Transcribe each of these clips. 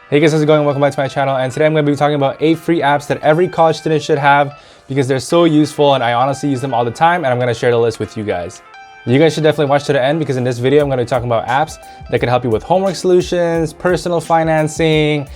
Hey guys, how's it going? Welcome back to my channel, and today I'm going to be talking about 8 free apps that every college student should have because they're so useful and I honestly use them all the time, and I'm going to share the list with you guys. You guys should definitely watch to the end because in this video I'm going to be talking about apps that can help you with homework solutions, personal financing,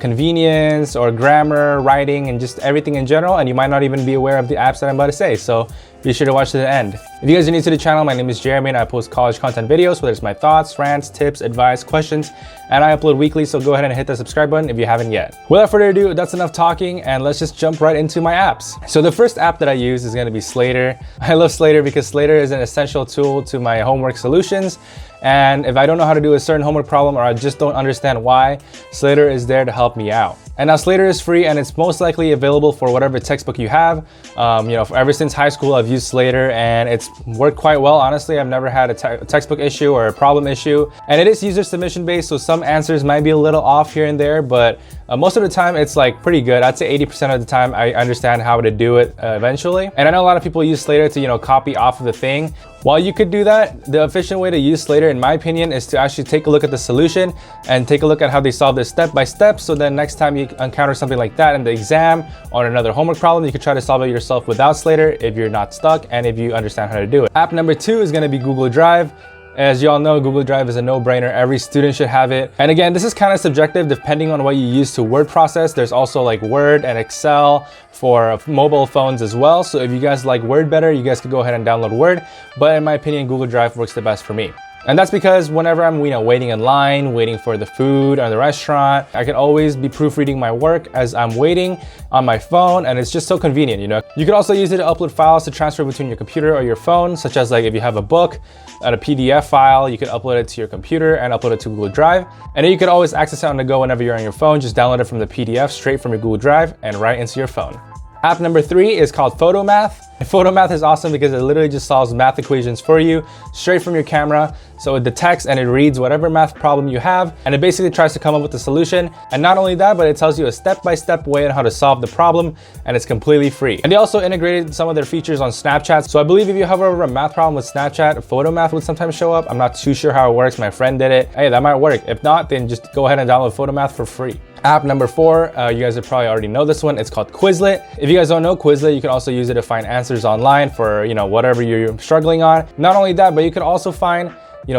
convenience, or grammar, writing, and just everything in general, and you might not even be aware of the apps that I'm about to say, so be sure to watch to the end. If you guys are new to the channel, my name is Jeremy and I post college content videos, whether it's my thoughts, rants, tips, advice, questions, and I upload weekly, so go ahead and hit the subscribe button if you haven't yet. Without further ado, that's enough talking, and let's just jump right into my apps. So the first app that I use is going to be Slater. I love Slater because Slater is an essential tool to my homework solutions, and if I don't know how to do a certain homework problem or I just don't understand why, Slater is there to help me out. And now Slater is free and it's most likely available for whatever textbook you have. Ever since high school, I've used Slater and it's worked quite well. Honestly, I've never had a textbook issue or a problem issue. And it is user submission based, so some answers might be a little off here and there, but most of the time it's like pretty good. I'd say 80% of the time I understand how to do it eventually. And I know a lot of people use Slater to, copy off of the thing. While you could do that, the efficient way to use Slater, in my opinion, is to actually take a look at the solution and take a look at how they solve this step by step. So then next time you encounter something like that in the exam or another homework problem, you could try to solve it yourself without Slater if you're not stuck and if you understand how to do it. App number 2 is going to be Google Drive. As you all know, Google Drive is a no-brainer. Every student should have it. And again, this is kind of subjective depending on what you use to word process. There's also like Word and Excel for mobile phones as well. So if you guys like Word better, you guys could go ahead and download Word. But in my opinion, Google Drive works the best for me. And that's because whenever I'm waiting in line, waiting for the food or the restaurant, I can always be proofreading my work as I'm waiting on my phone, and it's just so convenient, You could also use it to upload files to transfer between your computer or your phone, such as like if you have a book and a PDF file, you could upload it to your computer and upload it to Google Drive. And then you could always access it on the go whenever you're on your phone. Just download it from the PDF straight from your Google Drive and right into your phone. App number 3 is called Photomath. And Photomath is awesome because it literally just solves math equations for you straight from your camera. So it detects and it reads whatever math problem you have, and it basically tries to come up with a solution. And not only that, but it tells you a step-by-step way on how to solve the problem, and it's completely free. And they also integrated some of their features on Snapchat. So I believe if you hover over a math problem with Snapchat, Photomath would sometimes show up. I'm not too sure how it works. My friend did it. Hey, that might work. If not, then just go ahead and download Photomath for free. App number 4, you guys would probably already know this one. It's called Quizlet. If you guys don't know Quizlet, you can also use it to find answers online for, whatever you're struggling on. Not only that, but you can also find,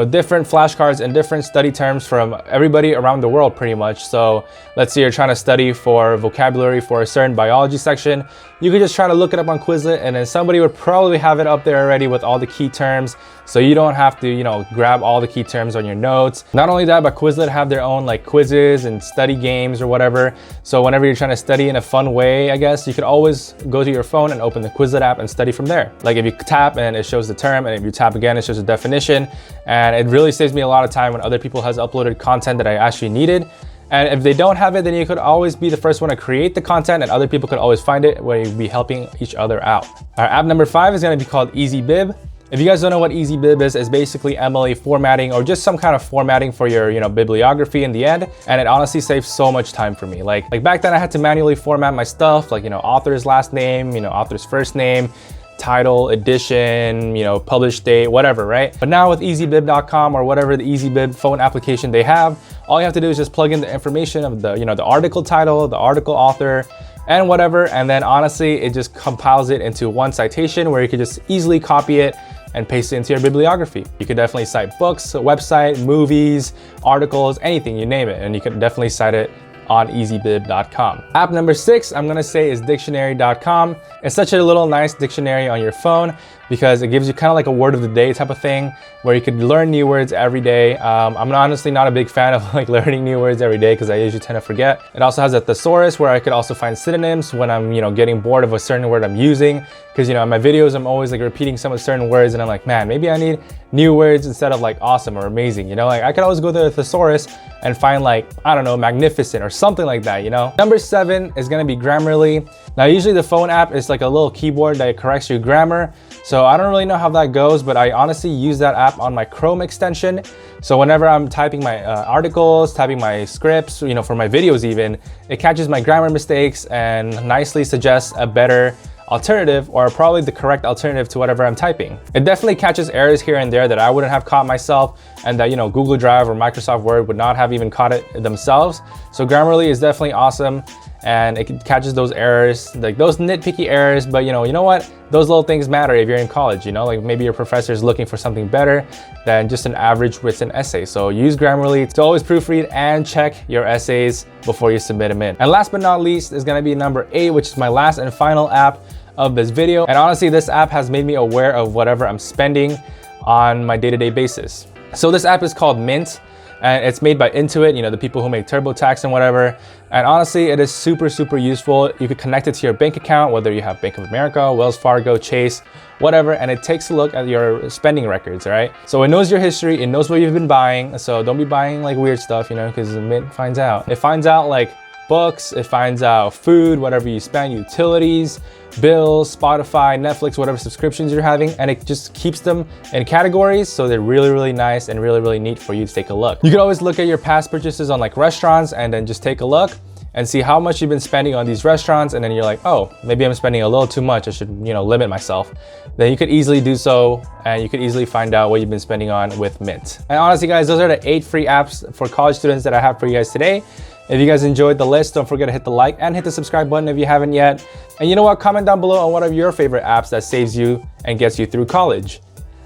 different flashcards and different study terms from everybody around the world pretty much. So let's say you're trying to study for vocabulary for a certain biology section. You could just try to look it up on Quizlet, and then somebody would probably have it up there already with all the key terms. So you don't have to, grab all the key terms on your notes. Not only that, but Quizlet have their own like quizzes and study games or whatever. So whenever you're trying to study in a fun way, I guess, you could always go to your phone and open the Quizlet app and study from there. Like if you tap and it shows the term, and if you tap again, it shows the definition. And it really saves me a lot of time when other people has uploaded content that I actually needed. And if they don't have it, then you could always be the first one to create the content and other people could always find it where you'd be helping each other out. Our app number 5 is going to be called Easybib. If you guys don't know what Easybib is, it's basically MLA formatting or just some kind of formatting for your, bibliography in the end. And it honestly saves so much time for me. Like back then I had to manually format my stuff, like, author's last name, author's first name, title, edition, published date, whatever, right? But now with easybib.com or whatever the Easybib phone application they have, all you have to do is just plug in the information of the, the article title, the article author, and whatever. And then honestly, it just compiles it into one citation where you could just easily copy it and paste it into your bibliography. You could definitely cite books, a website, movies, articles, anything, you name it. And you could definitely cite it on easybib.com. App number 6, I'm gonna say, is Dictionarycom. It's such a little nice dictionary on your phone because it gives you kind of like a word of the day type of thing where you could learn new words every day. I'm honestly not a big fan of like learning new words every day because I usually tend to forget. It also has a thesaurus where I could also find synonyms when I'm, getting bored of a certain word I'm using. Because, in my videos, I'm always like repeating some of certain words and I'm like, man, maybe I need new words instead of like awesome or amazing, Like I could always go to the thesaurus and find like, I don't know, magnificent or something like that, Number 7 is gonna be Grammarly. Now, usually the phone app is like a little keyboard that corrects your grammar. So I don't really know how that goes, but I honestly use that app on my Chrome extension. So whenever I'm typing my articles, typing my scripts, for my videos even, it catches my grammar mistakes and nicely suggests a better alternative, or probably the correct alternative to whatever I'm typing. It definitely catches errors here and there that I wouldn't have caught myself, and that, you know, Google Drive or Microsoft Word would not have even caught it themselves. So Grammarly is definitely awesome, and it catches those errors, like those nitpicky errors. But you know what? Those little things matter if you're in college, you know, like maybe your professor is looking for something better than just an average written essay. So use Grammarly to always proofread and check your essays before you submit them in. And last but not least is gonna be number 8, which is my last and final app of this video. And honestly, this app has made me aware of whatever I'm spending on my day-to-day basis. So this app is called Mint, and it's made by Intuit, you know, the people who make TurboTax and whatever. And honestly, it is super, super useful. You could connect it to your bank account, whether you have Bank of America, Wells Fargo, Chase, whatever, and it takes a look at your spending records, right? So it knows your history, it knows what you've been buying, so don't be buying like weird stuff, you know, because Mint finds out. It finds out like books, it finds out food, whatever you spend, utilities, bills, Spotify, Netflix, whatever subscriptions you're having, and it just keeps them in categories, so they're really, really nice and really, really neat for you to take a look. You can always look at your past purchases on like restaurants and then just take a look and see how much you've been spending on these restaurants, and then you're like, oh, maybe I'm spending a little too much, I should, you know, limit myself. Then you could easily do so, and you could easily find out what you've been spending on with Mint. And honestly guys, those are the 8 free apps for college students that I have for you guys today. If you guys enjoyed the list, don't forget to hit the like and hit the subscribe button if you haven't yet. And you know what? Comment down below on one of your favorite apps that saves you and gets you through college.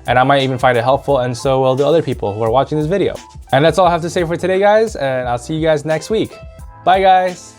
And I might even find it helpful, and so will the other people who are watching this video. And that's all I have to say for today, guys, and I'll see you guys next week. Bye, guys.